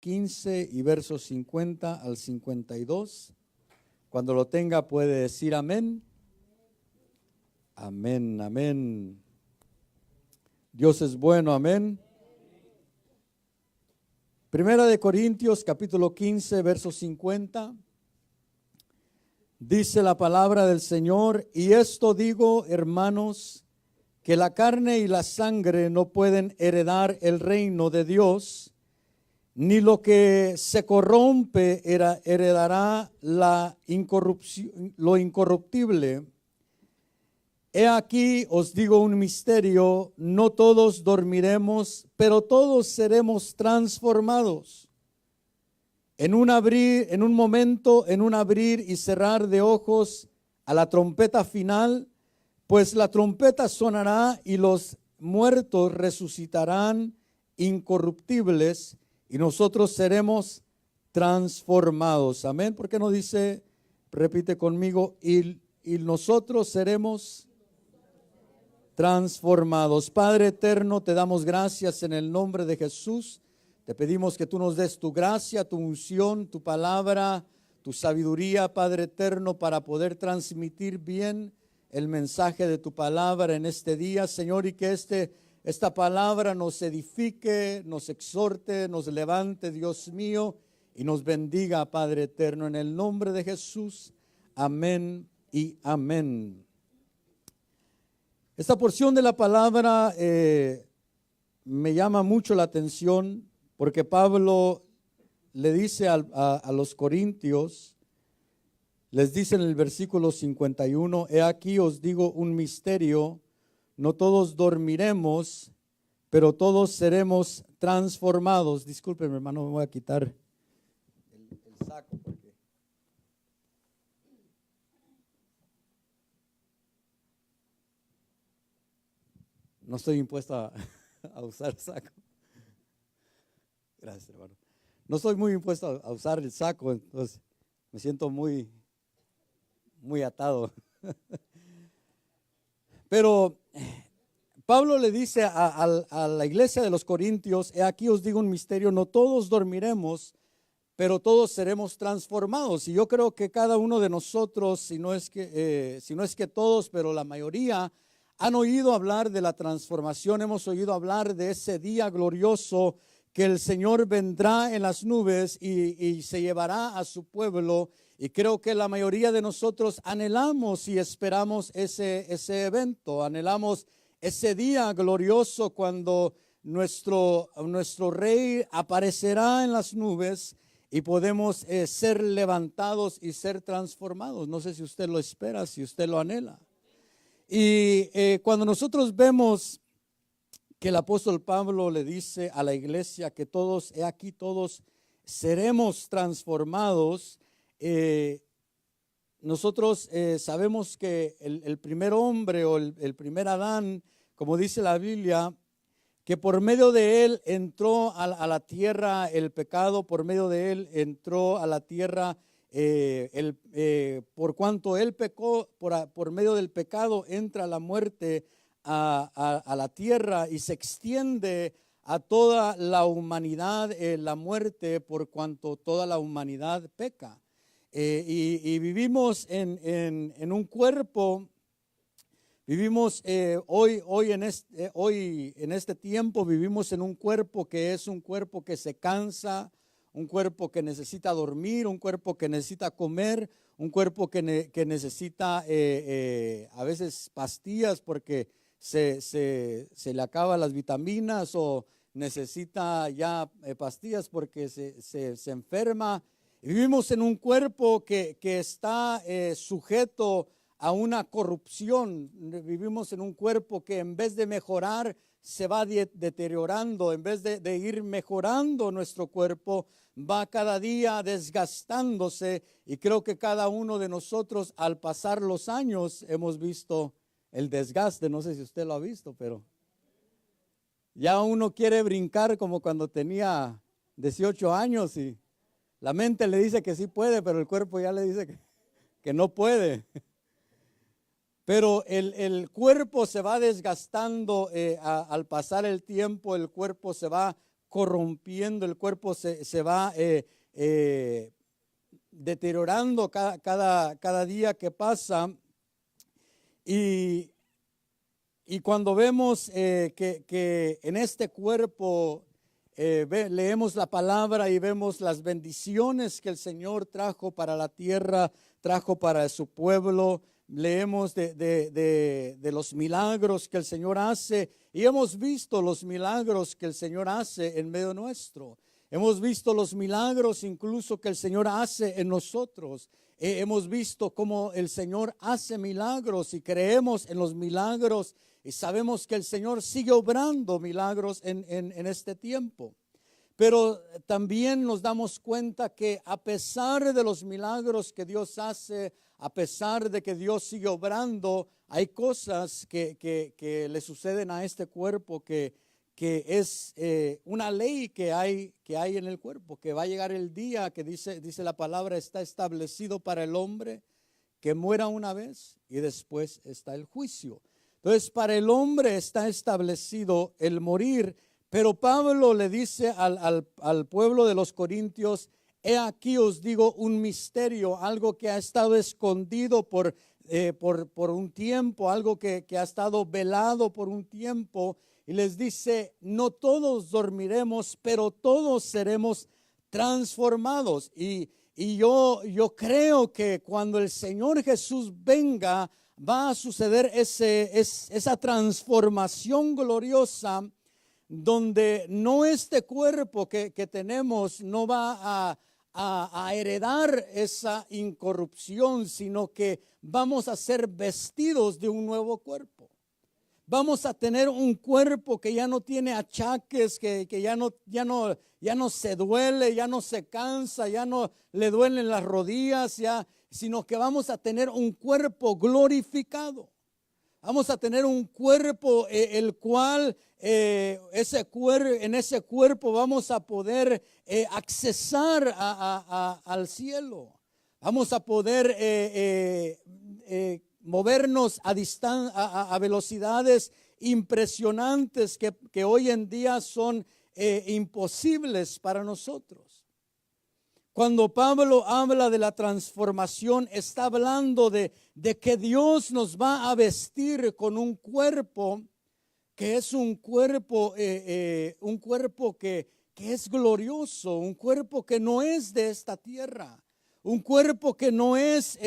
15 y versos 50 al 52. Cuando lo tenga puede decir amén. Amén, amén. Dios es bueno, amén. Primera de Corintios, capítulo 15, verso 50. Dice la palabra del Señor: y esto digo, hermanos, que la carne y la sangre no pueden heredar el reino de Dios, ni lo que se corrompe heredará lo incorruptible. He aquí os digo un misterio: no todos dormiremos, pero todos seremos transformados. En un momento, en un abrir y cerrar de ojos, a la trompeta final, pues la trompeta sonará y los muertos resucitarán incorruptibles y nosotros seremos transformados. Amén. ¿Por qué no dice, repite conmigo, y nosotros seremos transformados? Padre eterno, te damos gracias en el nombre de Jesús. Te pedimos que tú nos des tu gracia, tu unción, tu palabra, tu sabiduría, Padre eterno, para poder transmitir bien el mensaje de tu palabra en este día, Señor, y que esta palabra nos edifique, nos exhorte, nos levante, Dios mío, y nos bendiga, Padre eterno, en el nombre de Jesús. Amén y amén. Esta porción de la palabra me llama mucho la atención, porque Pablo le dice a los corintios, les dice en el versículo 51, he aquí os digo un misterio, no todos dormiremos, pero todos seremos transformados. Discúlpenme, hermano, me voy a quitar el saco porque no estoy impuesto a usar saco. Gracias, hermano. No estoy muy impuesto a usar el saco, entonces me siento muy atado. Pero Pablo le dice a la iglesia de los Corintios, he aquí os digo un misterio, no todos dormiremos, pero todos seremos transformados. Y yo creo que cada uno de nosotros, si no es que todos, pero la mayoría, han oído hablar de la transformación, hemos oído hablar de ese día glorioso que el Señor vendrá en las nubes y se llevará a su pueblo. Y creo que la mayoría de nosotros anhelamos y esperamos ese evento, anhelamos ese día glorioso cuando nuestro Rey aparecerá en las nubes y podemos ser levantados y ser transformados. No sé si usted lo espera, si usted lo anhela. Y cuando nosotros vemos que el apóstol Pablo le dice a la iglesia que todos, he aquí todos seremos transformados, nosotros sabemos que el primer hombre o el primer Adán, como dice la Biblia, que por medio de él entró a la tierra el pecado, por medio de él entró a la tierra por cuanto él pecó, por medio del pecado entra la muerte a la tierra y se extiende a toda la humanidad la muerte por cuanto toda la humanidad peca. Y vivimos en un cuerpo, vivimos hoy en este tiempo, vivimos en un cuerpo que es un cuerpo que se cansa, un cuerpo que necesita dormir, un cuerpo que necesita comer, un cuerpo que necesita a veces pastillas porque se le acaban las vitaminas o necesita ya pastillas porque se enferma. Vivimos en un cuerpo que está sujeto a una corrupción. Vivimos en un cuerpo que en vez de mejorar se va deteriorando. En vez de ir mejorando nuestro cuerpo, va cada día desgastándose. Y creo que cada uno de nosotros al pasar los años hemos visto el desgaste. No sé si usted lo ha visto, pero ya uno quiere brincar como cuando tenía 18 años y la mente le dice que sí puede, pero el cuerpo ya le dice que no puede. Pero el cuerpo se va desgastando al pasar el tiempo, el cuerpo se va corrompiendo, el cuerpo se va deteriorando cada día que pasa. Y cuando vemos que en este cuerpo leemos la palabra y vemos las bendiciones que el Señor trajo para la tierra, trajo para su pueblo, leemos de los milagros que el Señor hace y hemos visto los milagros que el Señor hace en medio nuestro. Hemos visto los milagros incluso que el Señor hace en nosotros. Hemos visto cómo el Señor hace milagros y creemos en los milagros y sabemos que el Señor sigue obrando milagros en este tiempo. Pero también nos damos cuenta que a pesar de los milagros que Dios hace, a pesar de que Dios sigue obrando, hay cosas que le suceden a este cuerpo que es una ley que hay en el cuerpo, que va a llegar el día que dice la palabra, está establecido para el hombre que muera una vez y después está el juicio. Entonces, para el hombre está establecido el morir, pero Pablo le dice al pueblo de los Corintios, he aquí os digo un misterio, algo que ha estado escondido por un tiempo, algo que ha estado velado por un tiempo. Y les dice, no todos dormiremos, pero todos seremos transformados. Y yo creo que cuando el Señor Jesús venga, va a suceder esa transformación gloriosa, donde no este cuerpo que tenemos no va a heredar esa incorrupción, sino que vamos a ser vestidos de un nuevo cuerpo. Vamos a tener un cuerpo que ya no tiene achaques, que ya no se duele, ya no se cansa, ya no le duelen las rodillas, sino que vamos a tener un cuerpo glorificado. Vamos a tener un cuerpo el cual en ese cuerpo vamos a poder accesar al cielo. Vamos a poder movernos a velocidades impresionantes que hoy en día son imposibles para nosotros. Cuando Pablo habla de la transformación, está hablando de que Dios nos va a vestir con un cuerpo que es un cuerpo que es glorioso, un cuerpo que no es de esta tierra. Un cuerpo que no es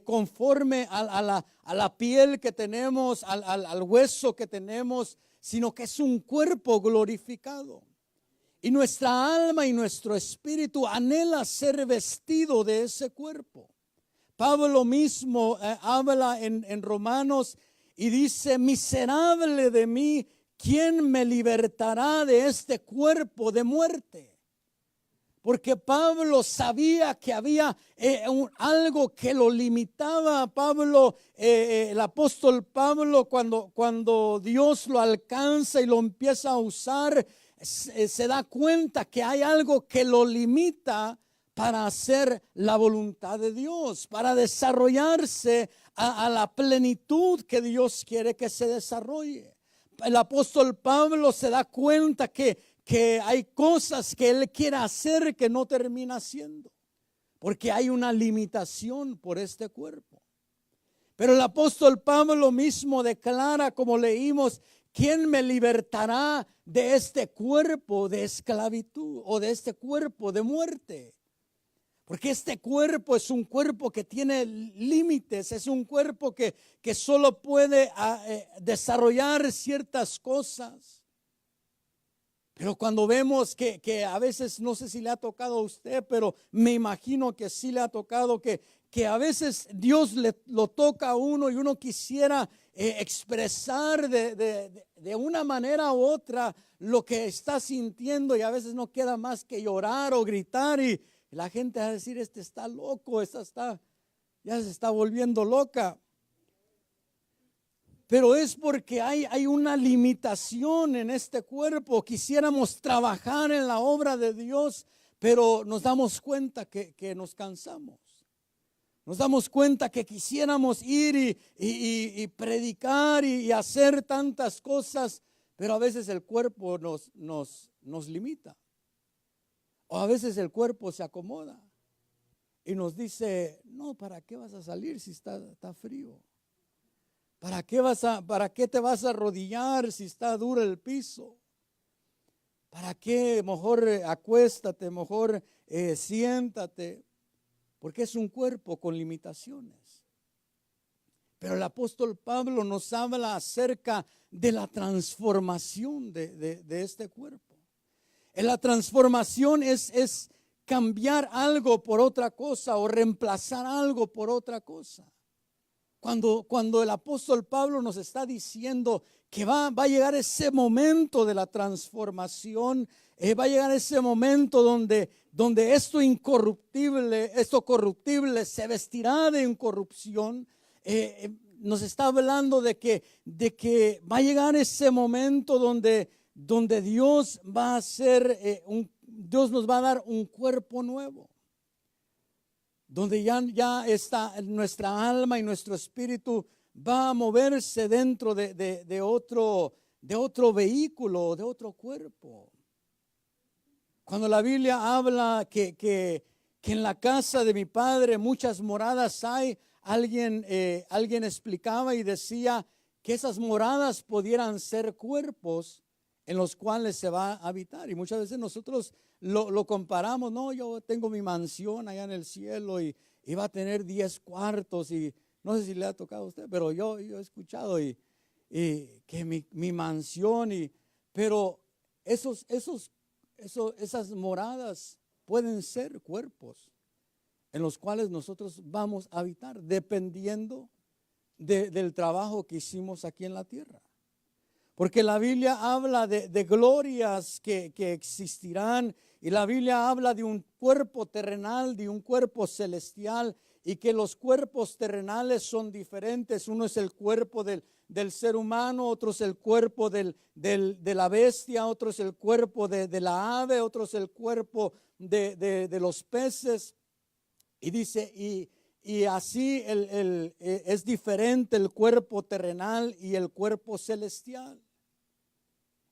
conforme a la piel que tenemos, al hueso que tenemos, sino que es un cuerpo glorificado. Y nuestra alma y nuestro espíritu anhela ser vestido de ese cuerpo. Pablo mismo habla en Romanos y dice, miserable de mí, ¿quién me libertará de este cuerpo de muerte? Porque Pablo sabía que había algo que lo limitaba. Pablo, el apóstol Pablo, cuando Dios lo alcanza y lo empieza a usar, se da cuenta que hay algo que lo limita para hacer la voluntad de Dios, para desarrollarse a la plenitud que Dios quiere que se desarrolle. El apóstol Pablo se da cuenta que hay cosas que él quiere hacer que no termina haciendo, porque hay una limitación por este cuerpo. Pero el apóstol Pablo mismo declara, como leímos, ¿quién me libertará de este cuerpo de esclavitud o de este cuerpo de muerte? Porque este cuerpo es un cuerpo que tiene límites, es un cuerpo que solo puede desarrollar ciertas cosas. Pero cuando vemos que a veces, no sé si le ha tocado a usted, pero me imagino que sí le ha tocado, que a veces Dios lo toca a uno y uno quisiera expresar de una manera u otra lo que está sintiendo, y a veces no queda más que llorar o gritar, y la gente va a decir, este está loco, ya se está volviendo loca. Pero es porque hay una limitación en este cuerpo. Quisiéramos trabajar en la obra de Dios, pero nos damos cuenta que nos cansamos. Nos damos cuenta que quisiéramos ir y predicar y hacer tantas cosas, pero a veces el cuerpo nos nos limita. O a veces el cuerpo se acomoda y nos dice, no, ¿para qué vas a salir si está frío? ¿Para qué te vas a arrodillar si está duro el piso? ¿Para qué? Mejor acuéstate, mejor siéntate, porque es un cuerpo con limitaciones. Pero el apóstol Pablo nos habla acerca de la transformación de este cuerpo. La transformación es cambiar algo por otra cosa o reemplazar algo por otra cosa. Cuando el apóstol Pablo nos está diciendo que va a llegar ese momento de la transformación, va a llegar ese momento donde esto incorruptible, esto corruptible se vestirá de incorrupción. Nos está hablando de que va a llegar ese momento donde Dios va a hacer Dios nos va a dar un cuerpo nuevo, donde ya está nuestra alma y nuestro espíritu va a moverse dentro de otro vehículo, de otro cuerpo. Cuando la Biblia habla que en la casa de mi padre muchas moradas hay, alguien explicaba y decía que esas moradas pudieran ser cuerpos en los cuales se va a habitar. Y muchas veces nosotros lo comparamos, no, yo tengo mi mansión allá en el cielo y va a tener 10 cuartos y no sé si le ha tocado a usted, pero yo he escuchado y que mi mansión, pero esas moradas pueden ser cuerpos en los cuales nosotros vamos a habitar, dependiendo del trabajo que hicimos aquí en la tierra. Porque la Biblia habla de glorias que existirán, y la Biblia habla de un cuerpo terrenal, de un cuerpo celestial, y que los cuerpos terrenales son diferentes. Uno es el cuerpo del ser humano, otro es el cuerpo de la bestia, otro es el cuerpo de la ave, otro es el cuerpo de los peces. Y dice, y así es diferente el cuerpo terrenal y el cuerpo celestial.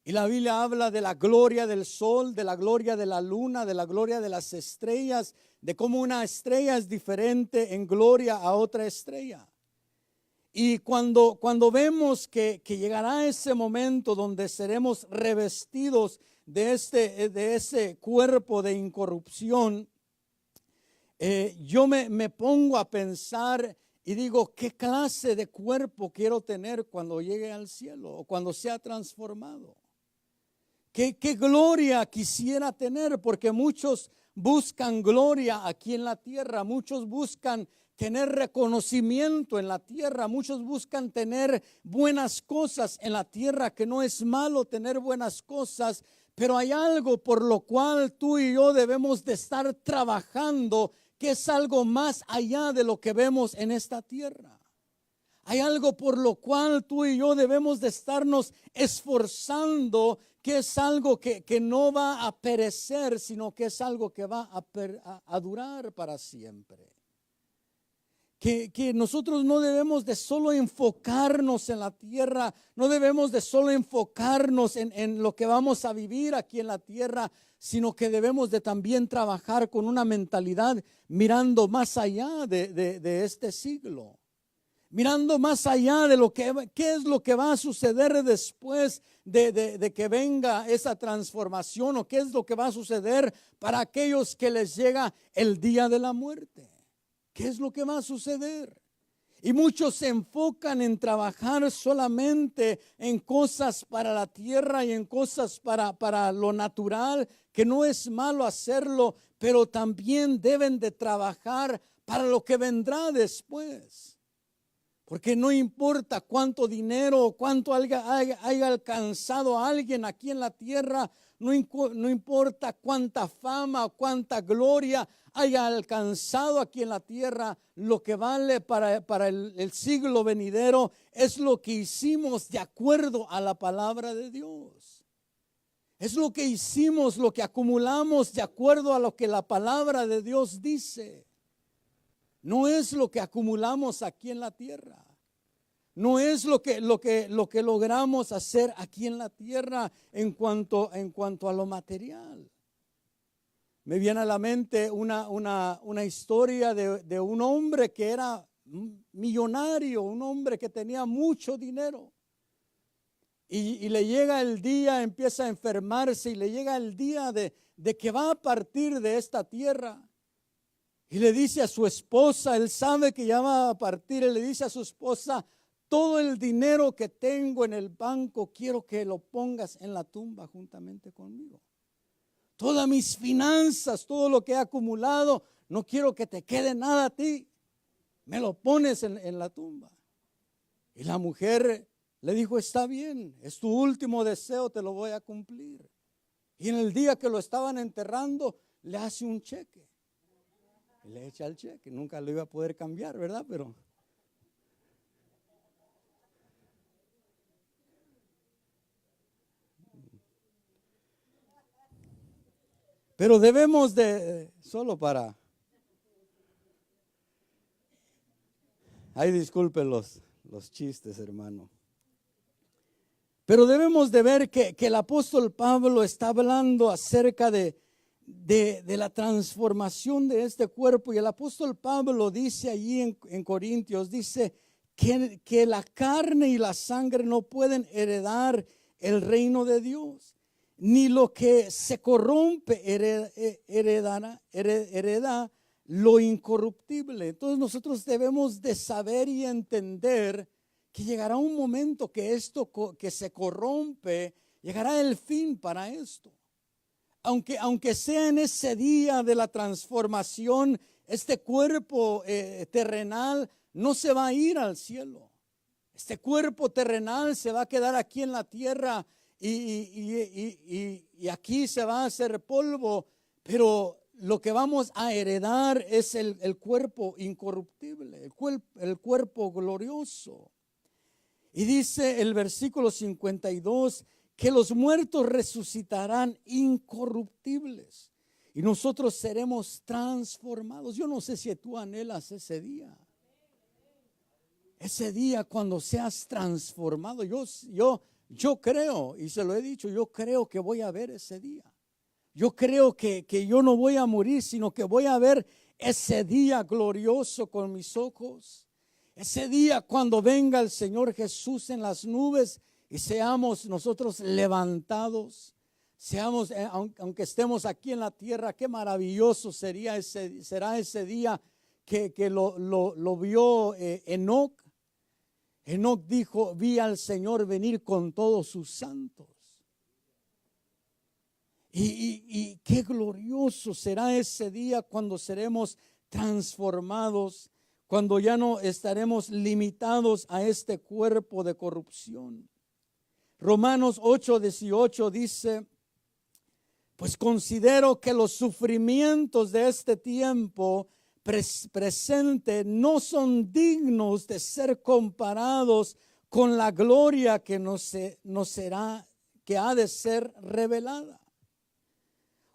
Y la Biblia habla de la gloria del sol, de la gloria de la luna, de la gloria de las estrellas, de cómo una estrella es diferente en gloria a otra estrella. Y cuando vemos que llegará ese momento donde seremos revestidos de ese cuerpo de incorrupción, yo me pongo a pensar y digo, ¿qué clase de cuerpo quiero tener cuando llegue al cielo o cuando sea transformado? ¿Qué gloria quisiera tener? Porque muchos buscan gloria aquí en la tierra, muchos buscan tener reconocimiento en la tierra, muchos buscan tener buenas cosas en la tierra, que no es malo tener buenas cosas, pero hay algo por lo cual tú y yo debemos de estar trabajando, que es algo más allá de lo que vemos en esta tierra. Hay algo por lo cual tú y yo debemos de estarnos esforzando, que es algo que no va a perecer, sino que es algo que va a durar para siempre. Que nosotros no debemos de solo enfocarnos en la tierra, no debemos de solo enfocarnos en lo que vamos a vivir aquí en la tierra, sino que debemos de también trabajar con una mentalidad mirando más allá de este siglo. Mirando más allá de qué es lo que va a suceder después de que venga esa transformación, o qué es lo que va a suceder para aquellos que les llega el día de la muerte. ¿Qué es lo que va a suceder? Y muchos se enfocan en trabajar solamente en cosas para la tierra y en cosas para lo natural, que no es malo hacerlo, pero también deben de trabajar para lo que vendrá después. Porque no importa cuánto dinero o cuánto haya alcanzado a alguien aquí en la tierra, no importa cuánta fama o cuánta gloria haya alcanzado aquí en la tierra, lo que vale para el siglo venidero es lo que hicimos de acuerdo a la palabra de Dios. Es lo que hicimos, lo que acumulamos de acuerdo a lo que la palabra de Dios dice. No es lo que acumulamos aquí en la tierra. no es lo que logramos hacer aquí en la tierra en cuanto a lo material. Me viene a la mente una historia de un hombre que era millonario, un hombre que tenía mucho dinero. Y le llega el día, empieza a enfermarse y le llega el día de que va a partir de esta tierra. Y le dice a su esposa, él sabe que ya va a partir, y le dice a su esposa: todo el dinero que tengo en el banco quiero que lo pongas en la tumba juntamente conmigo. Todas mis finanzas, todo lo que he acumulado, no quiero que te quede nada a ti. Me lo pones en la tumba. Y la mujer le dijo: está bien, es tu último deseo, te lo voy a cumplir. Y en el día que lo estaban enterrando, le hace un cheque. Y le echa el cheque. Nunca lo iba a poder cambiar, ¿verdad? Pero debemos de, solo para, ay, disculpen los chistes, hermano. Pero debemos de ver que el apóstol Pablo está hablando acerca de la transformación de este cuerpo. Y el apóstol Pablo dice allí en Corintios, dice que la carne y la sangre no pueden heredar el reino de Dios. Ni lo que se corrompe hereda lo incorruptible. Entonces nosotros debemos de saber y entender que llegará un momento que esto que se corrompe, llegará el fin para esto. Aunque sea en ese día de la transformación, este cuerpo terrenal no se va a ir al cielo. Este cuerpo terrenal se va a quedar aquí en la tierra y aquí se va a hacer polvo, pero lo que vamos a heredar es el cuerpo incorruptible, el cuerpo glorioso. Y dice el versículo 52 que los muertos resucitarán incorruptibles y nosotros seremos transformados. Yo no sé si tú anhelas ese día. Ese día cuando seas transformado. Yo creo, y se lo he dicho, yo creo que voy a ver ese día. Yo creo que yo no voy a morir, sino que voy a ver ese día glorioso con mis ojos. Ese día cuando venga el Señor Jesús en las nubes y seamos nosotros levantados. Seamos, aunque estemos aquí en la tierra, qué maravilloso será ese día que lo vio Enoc. Enoc dijo: vi al Señor venir con todos sus santos. Y qué glorioso será ese día cuando seremos transformados, cuando ya no estaremos limitados a este cuerpo de corrupción. Romanos 8:18 dice: pues considero que los sufrimientos de este tiempo presente no son dignos de ser comparados con la gloria que que ha de ser revelada.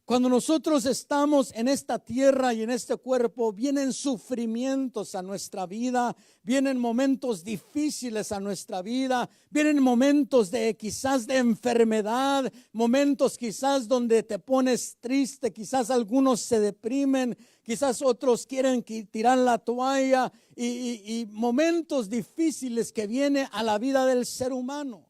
Cuando nosotros estamos en esta tierra y en este cuerpo, vienen sufrimientos a nuestra vida, vienen momentos difíciles a nuestra vida, vienen momentos quizás de enfermedad, momentos quizás donde te pones triste, quizás algunos se deprimen, quizás otros quieren tirar la toalla y momentos difíciles que vienen a la vida del ser humano.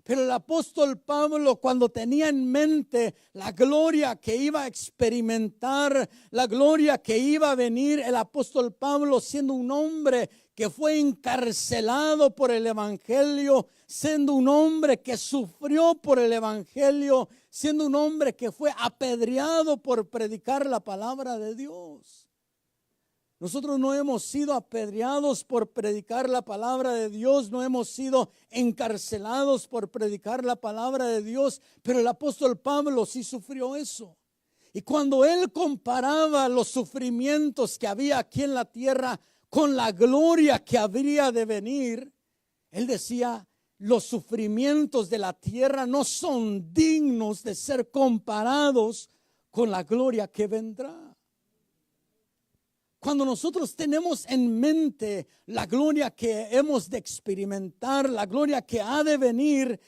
Pero el apóstol Pablo, cuando tenía en mente la gloria que iba a experimentar, la gloria que iba a venir, el apóstol Pablo, siendo un hombre que fue encarcelado por el evangelio, siendo un hombre que sufrió por el evangelio, siendo un hombre que fue apedreado por predicar la palabra de Dios. Nosotros no hemos sido apedreados por predicar la palabra de Dios, no hemos sido encarcelados por predicar la palabra de Dios, pero el apóstol Pablo sí sufrió eso. Y cuando él comparaba los sufrimientos que había aquí en la tierra con la gloria que habría de venir, él decía: los sufrimientos de la tierra no son dignos de ser comparados con la gloria que vendrá. Cuando nosotros tenemos en mente la gloria que hemos de experimentar, la gloria que ha de venir,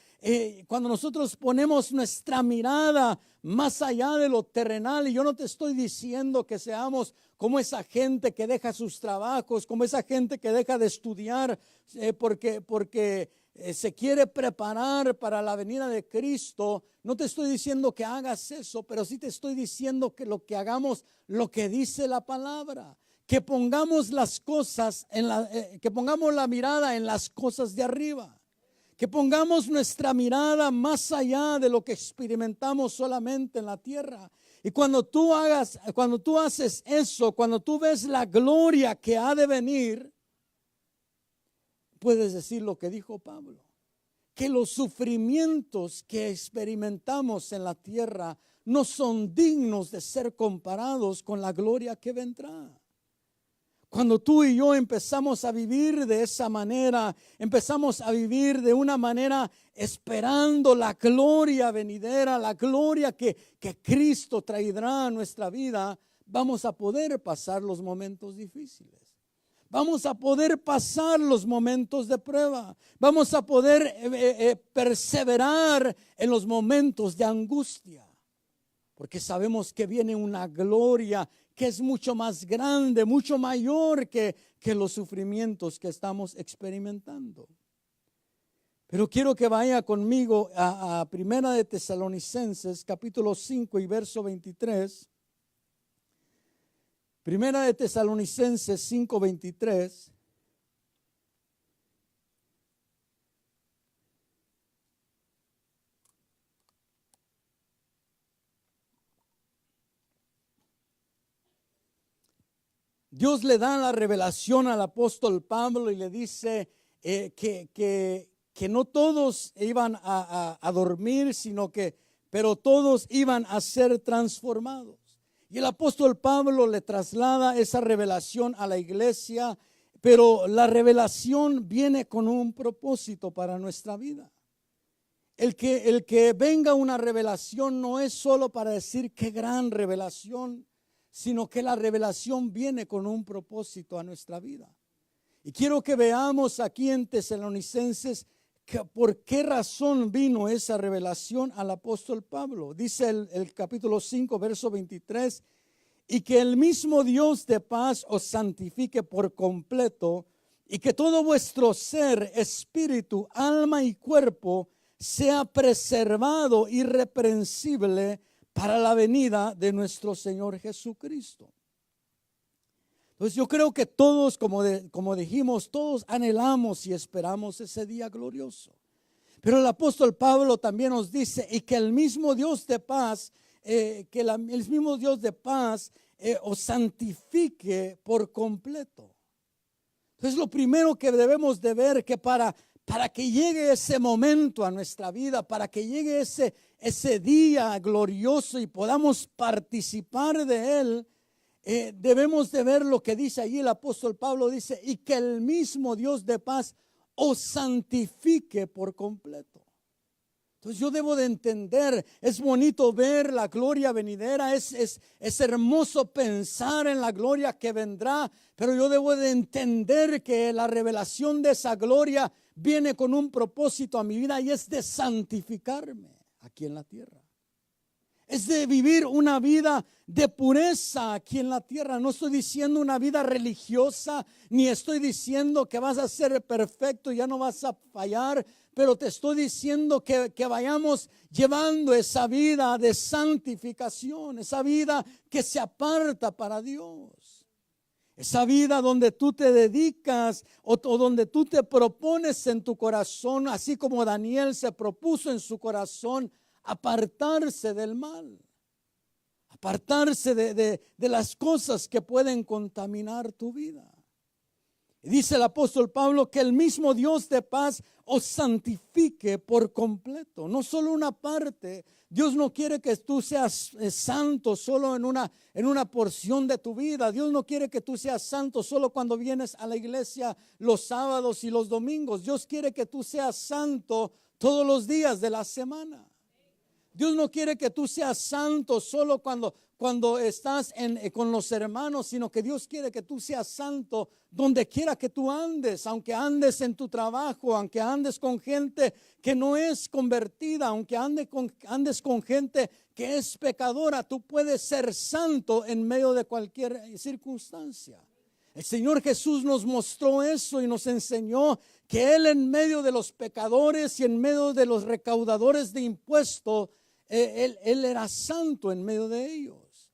cuando nosotros ponemos nuestra mirada más allá de lo terrenal, y yo no te estoy diciendo que seamos como esa gente que deja sus trabajos, como esa gente que deja de estudiar porque se quiere preparar para la venida de Cristo. No te estoy diciendo que hagas eso, pero sí te estoy diciendo que lo que hagamos, lo que dice la palabra, que pongamos las cosas que pongamos la mirada en las cosas de arriba. Que pongamos nuestra mirada más allá de lo que experimentamos solamente en la tierra. Y cuando tú haces eso, cuando tú ves la gloria que ha de venir, puedes decir lo que dijo Pablo, que los sufrimientos que experimentamos en la tierra no son dignos de ser comparados con la gloria que vendrá. Cuando tú y yo empezamos a vivir de esa manera, empezamos a vivir de una manera esperando la gloria venidera, la gloria que Cristo traerá a nuestra vida, vamos a poder pasar los momentos difíciles. Vamos a poder pasar los momentos de prueba. Vamos a poder perseverar en los momentos de angustia. Porque sabemos que viene una gloria que es mucho más grande, mucho mayor que los sufrimientos que estamos experimentando. Pero quiero que vaya conmigo a Primera de Tesalonicenses, capítulo 5 y verso 23. Primera de Tesalonicenses 5, 23. Dios le da la revelación al apóstol Pablo y le dice que no todos iban a dormir, pero todos iban a ser transformados. Y el apóstol Pablo le traslada esa revelación a la iglesia, pero la revelación viene con un propósito para nuestra vida. El que venga una revelación no es solo para decir qué gran revelación, sino que la revelación viene con un propósito a nuestra vida. Y quiero que veamos aquí en Tesalonicenses por qué razón vino esa revelación al apóstol Pablo. Dice el capítulo 5, verso 23, y que el mismo Dios de paz os santifique por completo, y que todo vuestro ser, espíritu, alma y cuerpo sea preservado irreprensible para la venida de nuestro Señor Jesucristo. Entonces yo creo que todos, como dijimos, todos anhelamos y esperamos ese día glorioso. Pero el apóstol Pablo también nos dice, y que el mismo Dios de paz, os santifique por completo. Entonces lo primero que debemos de ver, que para que llegue ese momento a nuestra vida, para que llegue ese día glorioso y podamos participar de él, debemos de ver lo que dice allí el apóstol Pablo. Dice, y que el mismo Dios de paz os santifique por completo. Entonces yo debo de entender, es bonito ver la gloria venidera, es hermoso pensar en la gloria que vendrá, pero yo debo de entender que la revelación de esa gloria viene con un propósito a mi vida, y es de santificarme aquí en la tierra. Es de vivir una vida de pureza aquí en la tierra. No estoy diciendo una vida religiosa, ni estoy diciendo que vas a ser perfecto y ya no vas a fallar, pero te estoy diciendo que vayamos llevando esa vida de santificación, esa vida que se aparta para Dios. Esa vida donde tú te dedicas o donde tú te propones en tu corazón, así como Daniel se propuso en su corazón, apartarse del mal, apartarse de las cosas que pueden contaminar tu vida. Y dice el apóstol Pablo que el mismo Dios de paz os santifique por completo, no solo una parte. Dios no quiere que tú seas santo solo en una porción de tu vida. Dios no quiere que tú seas santo solo cuando vienes a la iglesia los sábados y los domingos. Dios quiere que tú seas santo todos los días de la semana. Dios no quiere que tú seas santo solo cuando estás con los hermanos, sino que Dios quiere que tú seas santo donde quiera que tú andes, aunque andes en tu trabajo, aunque andes con gente que no es convertida, aunque andes con gente que es pecadora, tú puedes ser santo en medio de cualquier circunstancia. El Señor Jesús nos mostró eso y nos enseñó que Él en medio de los pecadores y en medio de los recaudadores de impuestos, Él era santo en medio de ellos.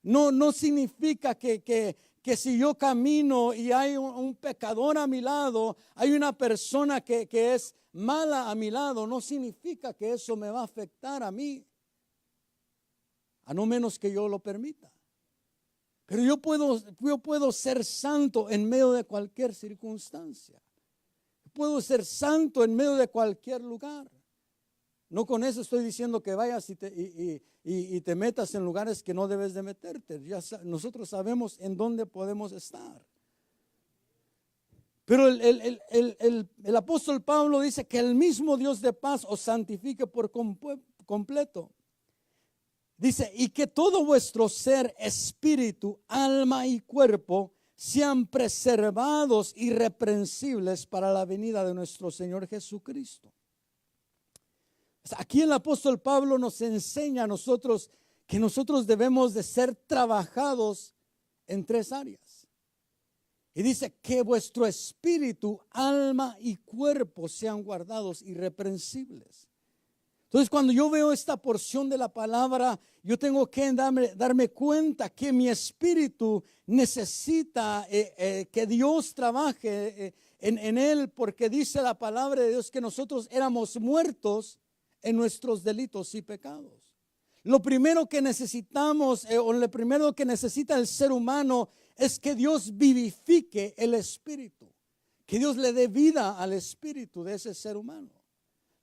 No significa que si yo camino y hay un pecador a mi lado, hay una persona que es mala a mi lado, no significa que eso me va a afectar a mí, a no menos que yo lo permita. Pero yo puedo ser santo en medio de cualquier circunstancia. Puedo ser santo en medio de cualquier lugar. No con eso estoy diciendo que vayas y te metas en lugares que no debes de meterte. Nosotros sabemos en dónde podemos estar. Pero el apóstol Pablo dice que el mismo Dios de paz os santifique por completo. Dice, y que todo vuestro ser, espíritu, alma y cuerpo sean preservados irreprensibles para la venida de nuestro Señor Jesucristo. Aquí el apóstol Pablo nos enseña a nosotros que nosotros debemos de ser trabajados en 3 áreas. Y dice que vuestro espíritu, alma y cuerpo sean guardados irreprensibles. Entonces, cuando yo veo esta porción de la palabra, yo tengo que darme cuenta que mi espíritu necesita que Dios trabaje en él, porque dice la palabra de Dios que nosotros éramos muertos en nuestros delitos y pecados. Lo primero que necesitamos, o lo primero que necesita el ser humano es que Dios vivifique el espíritu, que Dios le dé vida al espíritu de ese ser humano.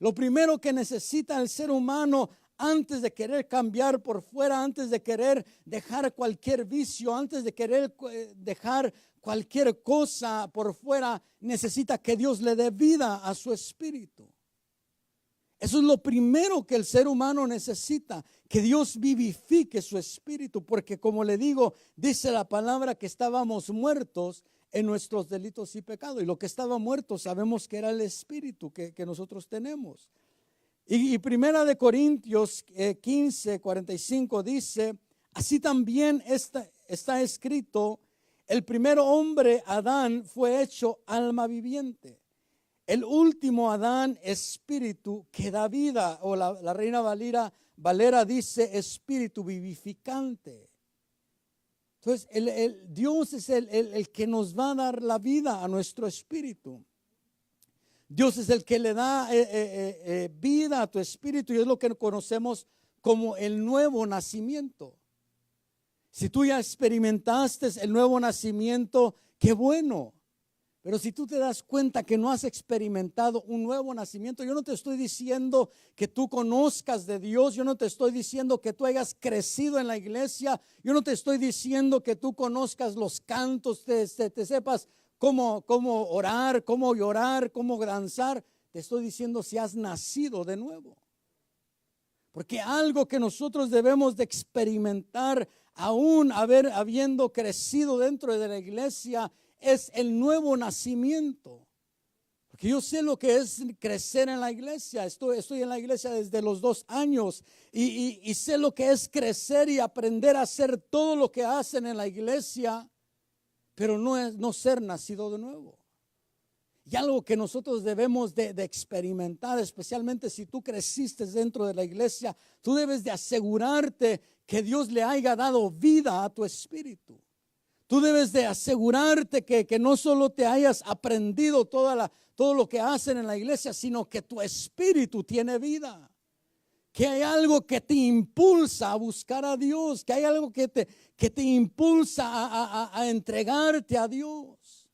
Lo primero que necesita el ser humano antes de querer cambiar por fuera, antes de querer dejar cualquier vicio, antes de querer dejar cualquier cosa por fuera, necesita que Dios le dé vida a su espíritu. Eso es lo primero que el ser humano necesita, que Dios vivifique su espíritu, porque como le digo, dice la palabra que estábamos muertos en nuestros delitos y pecados. Y lo que estaba muerto sabemos que era el espíritu que nosotros tenemos. Y Primera de Corintios 15:45 dice, así también está escrito, el primer hombre, Adán, fue hecho alma viviente. El último Adán, espíritu que da vida, o la Reina Valera dice espíritu vivificante. Entonces, Dios es el que nos va a dar la vida a nuestro espíritu. Dios es el que le da vida a tu espíritu, y es lo que conocemos como el nuevo nacimiento. Si tú ya experimentaste el nuevo nacimiento, qué bueno. Pero si tú te das cuenta que no has experimentado un nuevo nacimiento, yo no te estoy diciendo que tú conozcas de Dios, yo no te estoy diciendo que tú hayas crecido en la iglesia, yo no te estoy diciendo que tú conozcas los cantos, te sepas cómo orar, cómo llorar, cómo danzar. Te estoy diciendo si has nacido de nuevo. Porque algo que nosotros debemos de experimentar aún habiendo crecido dentro de la iglesia es el nuevo nacimiento. Porque yo sé lo que es crecer en la iglesia. Estoy en la iglesia desde los 2 años y sé lo que es crecer y aprender a hacer todo lo que hacen en la iglesia, pero no ser nacido de nuevo. Y algo que nosotros debemos de experimentar, especialmente si tú creciste dentro de la iglesia, tú debes de asegurarte que Dios le haya dado vida a tu espíritu. Tú debes de asegurarte que no solo te hayas aprendido todo lo que hacen en la iglesia, sino que tu espíritu tiene vida. Que hay algo que te impulsa a buscar a Dios, que hay algo que te impulsa a entregarte a Dios.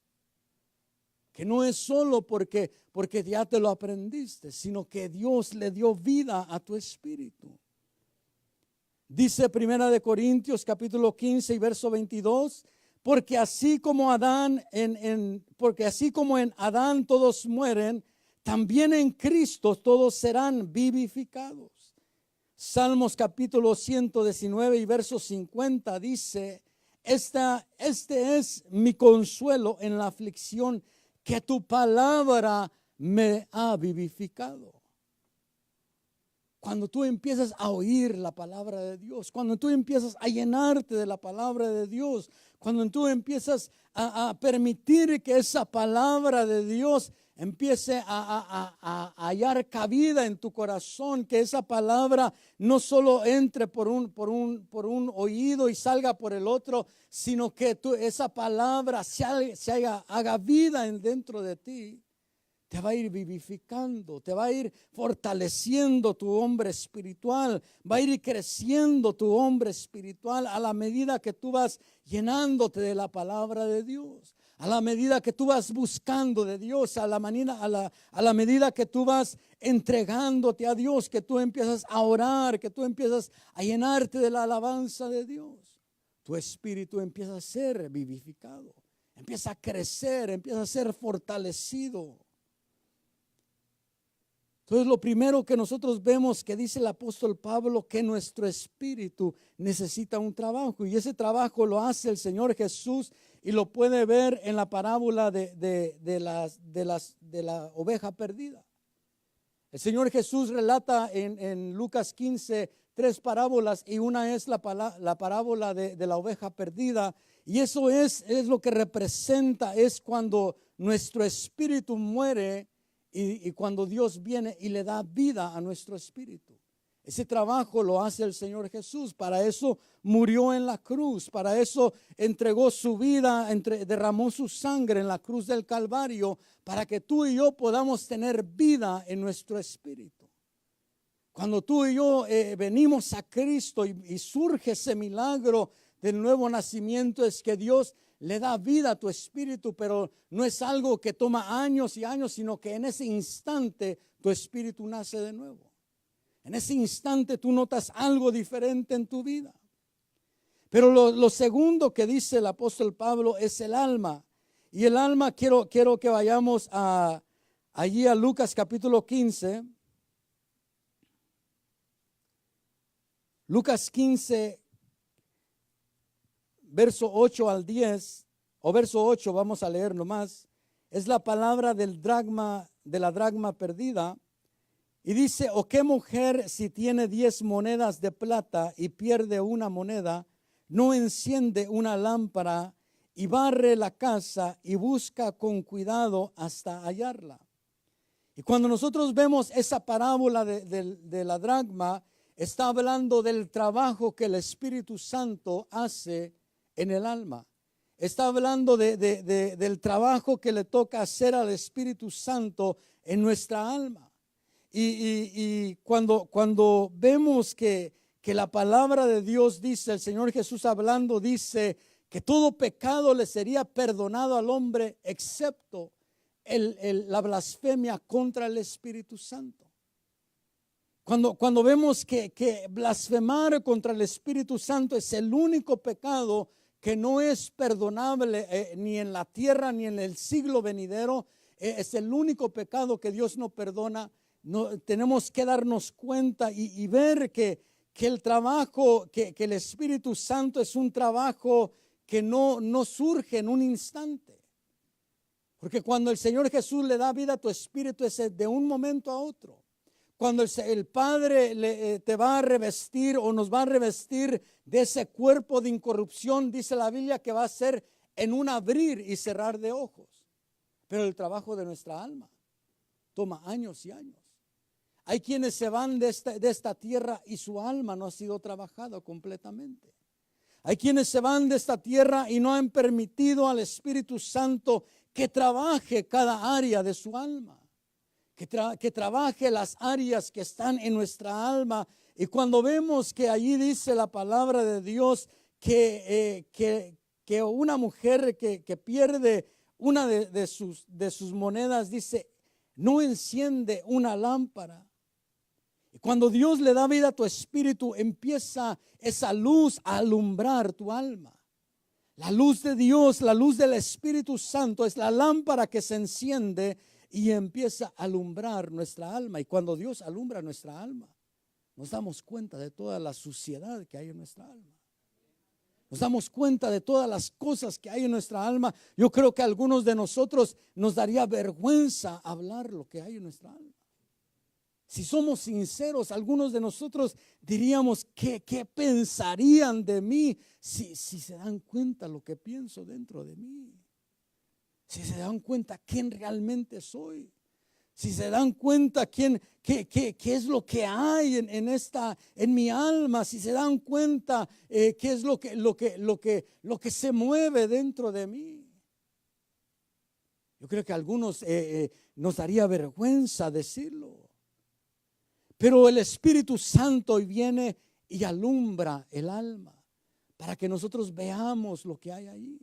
Que no es solo porque ya te lo aprendiste, sino que Dios le dio vida a tu espíritu. Dice Primera de Corintios capítulo 15 y verso 22, porque así como en Adán todos mueren, también en Cristo todos serán vivificados. Salmos capítulo 119 y verso 50 dice: este es mi consuelo en la aflicción, que tu palabra me ha vivificado. Cuando tú empiezas a oír la palabra de Dios, cuando tú empiezas a llenarte de la palabra de Dios, cuando tú empiezas a permitir que esa palabra de Dios empiece a hallar cabida en tu corazón, que esa palabra no solo entre por un oído y salga por el otro, sino que esa palabra haga vida dentro de ti. Te va a ir vivificando, te va a ir fortaleciendo tu hombre espiritual, va a ir creciendo tu hombre espiritual a la medida que tú vas llenándote de la palabra de Dios, a la medida que tú vas buscando de Dios, a la medida que tú vas entregándote a Dios, que tú empiezas a orar, que tú empiezas a llenarte de la alabanza de Dios. Tu espíritu empieza a ser vivificado, empieza a crecer, empieza a ser fortalecido. Entonces, lo primero que nosotros vemos que dice el apóstol Pablo, que nuestro espíritu necesita un trabajo, y ese trabajo lo hace el Señor Jesús, y lo puede ver en la parábola de la oveja perdida. El Señor Jesús relata en Lucas 15 3 parábolas, y una es la parábola de la oveja perdida, y eso es lo que representa, es cuando nuestro espíritu muere. Y cuando Dios viene y le da vida a nuestro espíritu. Ese trabajo lo hace el Señor Jesús. Para eso murió en la cruz. Para eso entregó su vida, derramó su sangre en la cruz del Calvario, para que tú y yo podamos tener vida en nuestro espíritu. Cuando tú y yo venimos a Cristo y surge ese milagro del nuevo nacimiento, es que Dios le da vida a tu espíritu, pero no es algo que toma años y años, sino que en ese instante tu espíritu nace de nuevo. En ese instante tú notas algo diferente en tu vida. Pero lo segundo que dice el apóstol Pablo es el alma. Y el alma, quiero que vayamos allí a Lucas capítulo 15. Lucas 15, verso 8 al 10, o verso 8, vamos a leer nomás. Es la palabra de la dracma perdida. Y dice: ¿o qué mujer, si tiene 10 monedas de plata y pierde una moneda, no enciende una lámpara y barre la casa y busca con cuidado hasta hallarla? Y cuando nosotros vemos esa parábola de la dracma, está hablando del trabajo que el Espíritu Santo hace en el alma. Está hablando del trabajo que le toca hacer al Espíritu Santo en nuestra alma. Y cuando vemos que la palabra de Dios dice, el Señor Jesús hablando dice que todo pecado le sería perdonado al hombre, excepto la blasfemia contra el Espíritu Santo. Cuando vemos que blasfemar contra el Espíritu Santo es el único pecado que no es perdonable ni en la tierra ni en el siglo venidero, es el único pecado que Dios no perdona. No, tenemos que darnos cuenta y ver que el trabajo, que el Espíritu Santo es un trabajo que no surge en un instante. Porque cuando el Señor Jesús le da vida a tu espíritu, es de un momento a otro. Cuando el Padre te va a revestir o nos va a revestir de ese cuerpo de incorrupción, dice la Biblia que va a ser en un abrir y cerrar de ojos. Pero el trabajo de nuestra alma toma años y años. Hay quienes se van de esta tierra y su alma no ha sido trabajada completamente. Hay quienes se van de esta tierra y no han permitido al Espíritu Santo que trabaje cada área de su alma. Que trabaje las áreas que están en nuestra alma. Y cuando vemos que allí dice la palabra de Dios que una mujer que pierde una de sus monedas, dice, no enciende una lámpara. Y cuando Dios le da vida a tu espíritu, empieza esa luz a alumbrar tu alma. La luz de Dios, la luz del Espíritu Santo es la lámpara que se enciende y empieza a alumbrar nuestra alma. Y cuando Dios alumbra nuestra alma, nos damos cuenta de toda la suciedad que hay en nuestra alma. Nos damos cuenta de todas las cosas que hay en nuestra alma. Yo creo que a algunos de nosotros nos daría vergüenza hablar lo que hay en nuestra alma. Si somos sinceros, algunos de nosotros diríamos, ¿qué pensarían de mí si se dan cuenta lo que pienso dentro de mí? Si se dan cuenta quién realmente soy. Si se dan cuenta qué es lo que hay en mi alma, si se dan cuenta qué es lo que se mueve dentro de mí. Yo creo que a algunos nos daría vergüenza decirlo. Pero el Espíritu Santo viene y alumbra el alma para que nosotros veamos lo que hay ahí.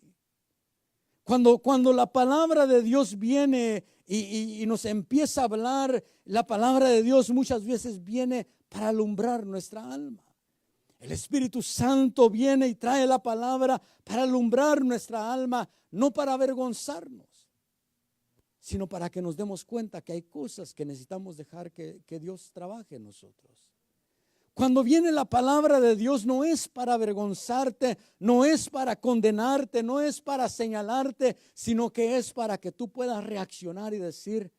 Cuando la palabra de Dios viene y nos empieza a hablar, la palabra de Dios muchas veces viene para alumbrar nuestra alma. El Espíritu Santo viene y trae la palabra para alumbrar nuestra alma, no para avergonzarnos, sino para que nos demos cuenta que hay cosas que necesitamos dejar que Dios trabaje en nosotros. Cuando viene la palabra de Dios no es para avergonzarte, no es para condenarte, no es para señalarte, sino que es para que tú puedas reaccionar y decir,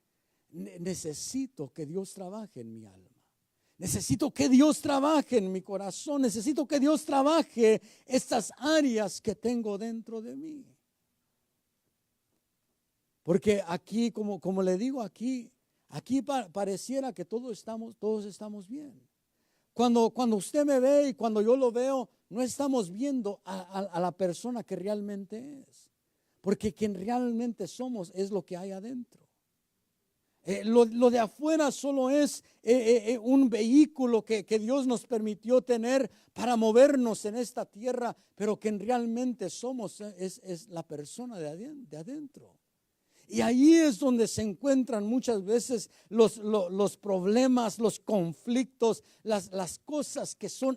necesito que Dios trabaje en mi alma. Necesito que Dios trabaje en mi corazón. Necesito que Dios trabaje estas áreas que tengo dentro de mí. Porque aquí, como le digo, aquí pareciera que todos estamos bien. Cuando usted me ve y cuando yo lo veo, no estamos viendo a la persona que realmente es. Porque quien realmente somos es lo que hay adentro. Lo de afuera solo es un vehículo que Dios nos permitió tener para movernos en esta tierra, pero quien realmente somos es la persona de adentro. Y ahí es donde se encuentran muchas veces los problemas, los conflictos, las cosas que son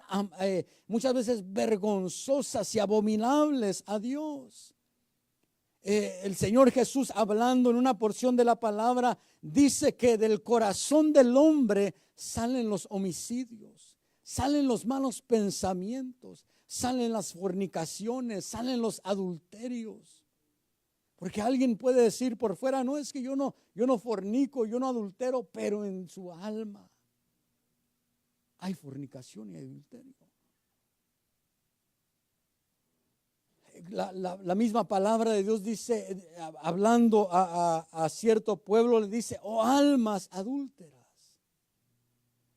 muchas veces vergonzosas y abominables a Dios. El Señor Jesús, hablando en una porción de la palabra, dice que del corazón del hombre salen los homicidios, salen los malos pensamientos, salen las fornicaciones, salen los adulterios. Porque alguien puede decir por fuera, no, es que yo no fornico, yo no adultero, pero en su alma hay fornicación y adulterio. La misma palabra de Dios dice, hablando a cierto pueblo, le dice, oh almas adúlteras.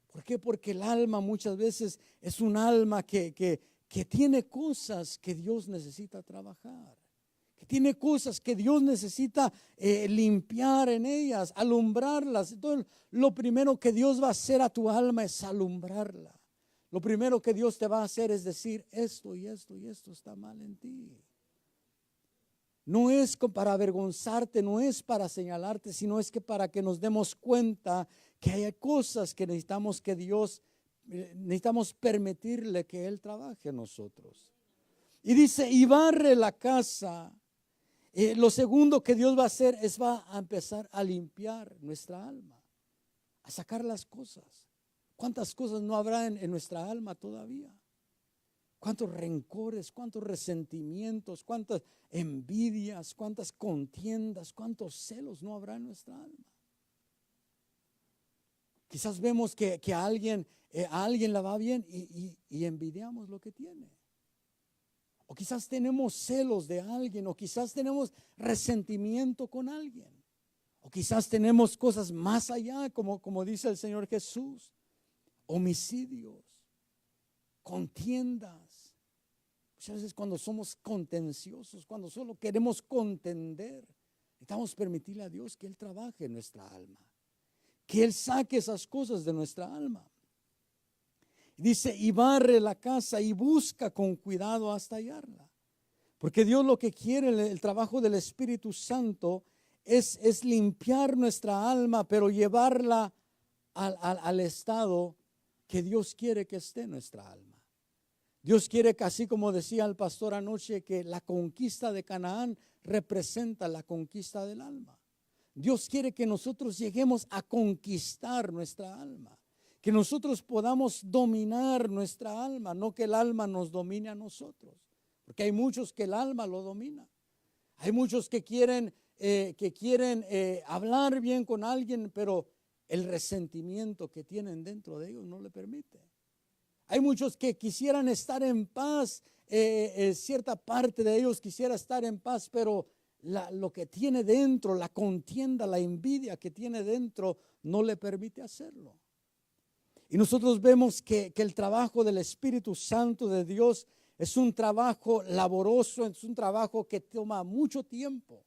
¿Por qué? Porque el alma muchas veces es un alma que tiene cosas que Dios necesita trabajar. Que tiene cosas que Dios necesita limpiar en ellas, alumbrarlas. Entonces, lo primero que Dios va a hacer a tu alma es alumbrarla. Lo primero que Dios te va a hacer es decir, esto y esto y esto está mal en ti. No es para avergonzarte, no es para señalarte, sino es que para que nos demos cuenta que hay cosas que necesitamos necesitamos permitirle que Él trabaje en nosotros. Y dice, y barre la casa. Lo segundo que Dios va a hacer es va a empezar a limpiar nuestra alma, a sacar las cosas. ¿Cuántas cosas no habrá en nuestra alma todavía? ¿Cuántos rencores, cuántos resentimientos, cuántas envidias, cuántas contiendas, cuántos celos no habrá en nuestra alma? Quizás vemos que a alguien le va bien y envidiamos lo que tiene. O quizás tenemos celos de alguien, o quizás tenemos resentimiento con alguien. O quizás tenemos cosas más allá, como dice el Señor Jesús. Homicidios, contiendas. Muchas veces cuando somos contenciosos, cuando solo queremos contender, necesitamos permitirle a Dios que Él trabaje en nuestra alma, que Él saque esas cosas de nuestra alma. Dice, y barre la casa y busca con cuidado hasta hallarla. Porque Dios lo que quiere, el trabajo del Espíritu Santo, es limpiar nuestra alma, pero llevarla al estado que Dios quiere que esté en nuestra alma. Dios quiere que, así como decía el pastor anoche, que la conquista de Canaán representa la conquista del alma. Dios quiere que nosotros lleguemos a conquistar nuestra alma, que nosotros podamos dominar nuestra alma, no que el alma nos domine a nosotros, porque hay muchos que el alma lo domina. Hay muchos que quieren hablar bien con alguien, pero el resentimiento que tienen dentro de ellos no le permite. Hay muchos que quisieran estar en paz, cierta parte de ellos quisiera estar en paz, pero lo que tiene dentro, la contienda, la envidia que tiene dentro, no le permite hacerlo. Y nosotros vemos que el trabajo del Espíritu Santo de Dios es un trabajo laboroso, es un trabajo que toma mucho tiempo.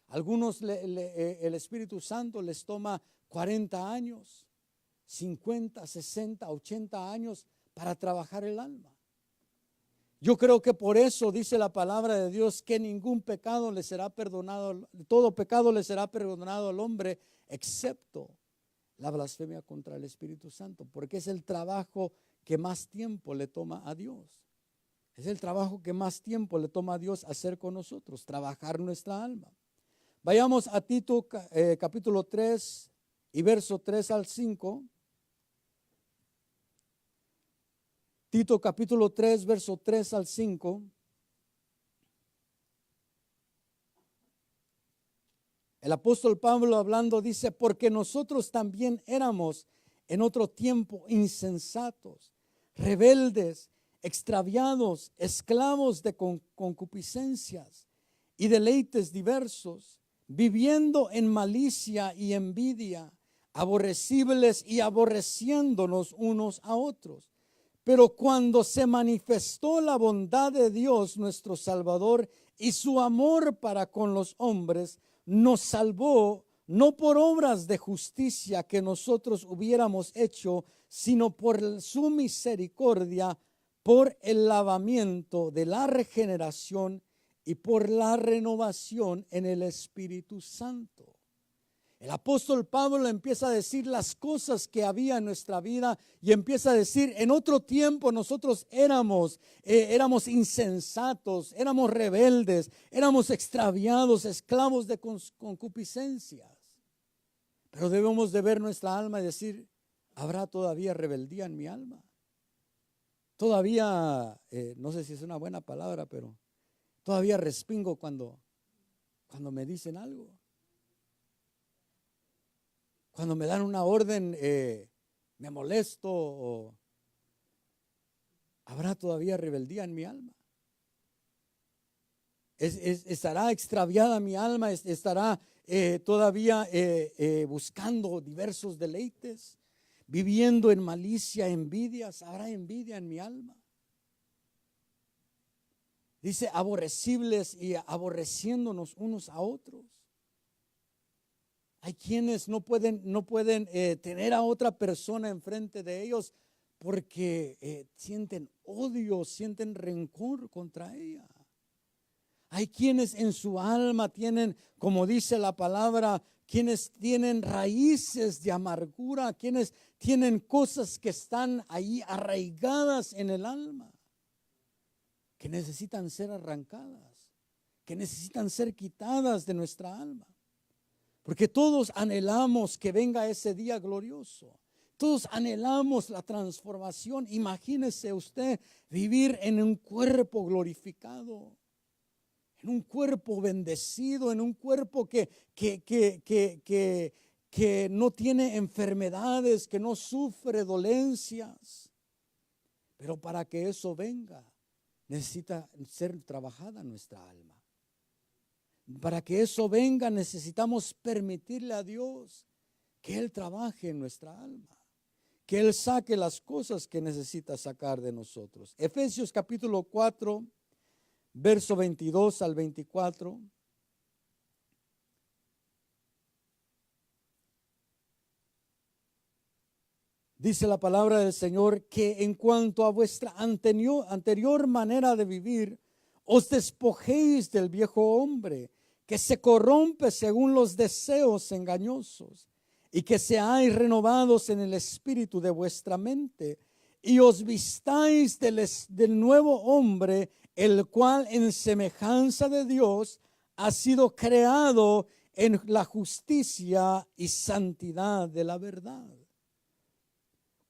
Algunos el Espíritu Santo les toma 40 años, 50, 60, 80 años para trabajar el alma. Yo creo que por eso dice la palabra de Dios que ningún pecado le será perdonado, todo pecado le será perdonado al hombre, excepto la blasfemia contra el Espíritu Santo, porque es el trabajo que más tiempo le toma a Dios. Es el trabajo que más tiempo le toma a Dios hacer con nosotros, trabajar nuestra alma. Vayamos a Tito capítulo 3 y verso 3 al 5. Tito capítulo 3, verso 3 al 5. El apóstol Pablo hablando dice, porque nosotros también éramos en otro tiempo insensatos, rebeldes, extraviados, esclavos de concupiscencias y deleites diversos, viviendo en malicia y envidia, aborrecibles y aborreciéndonos unos a otros. Pero cuando se manifestó la bondad de Dios nuestro Salvador y su amor para con los hombres, nos salvó no por obras de justicia que nosotros hubiéramos hecho, sino por su misericordia, por el lavamiento de la regeneración y por la renovación en el Espíritu Santo. El apóstol Pablo empieza a decir las cosas que había en nuestra vida y empieza a decir, en otro tiempo nosotros éramos insensatos, éramos rebeldes, éramos extraviados, esclavos de concupiscencias. Pero debemos de ver nuestra alma y decir, ¿habrá todavía rebeldía en mi alma? Todavía, no sé si es una buena palabra, pero todavía respingo cuando me dicen algo. Cuando me dan una orden, me molesto. O ¿habrá todavía rebeldía en mi alma? ¿Estará extraviada mi alma? ¿Estará todavía buscando diversos deleites? ¿Viviendo en malicia, envidias? ¿Habrá envidia en mi alma? Dice aborrecibles y aborreciéndonos unos a otros. Hay quienes no pueden tener a otra persona enfrente de ellos porque sienten odio, sienten rencor contra ella. Hay quienes en su alma tienen, como dice la palabra, quienes tienen raíces de amargura, quienes tienen cosas que están ahí arraigadas en el alma, que necesitan ser arrancadas, que necesitan ser quitadas de nuestra alma. Porque todos anhelamos que venga ese día glorioso. Todos anhelamos la transformación. Imagínese usted vivir en un cuerpo glorificado, en un cuerpo bendecido, en un cuerpo que no tiene enfermedades, que no sufre dolencias. Pero para que eso venga, necesita ser trabajada nuestra alma. Para que eso venga, necesitamos permitirle a Dios que Él trabaje en nuestra alma, que Él saque las cosas que necesita sacar de nosotros. Efesios capítulo 4, verso 22 al 24. Dice la palabra del Señor que en cuanto a vuestra anterior manera de vivir, os despojéis del viejo hombre, que se corrompe según los deseos engañosos, y que seáis renovados en el espíritu de vuestra mente, y os vistáis del nuevo hombre, el cual en semejanza de Dios ha sido creado en la justicia y santidad de la verdad.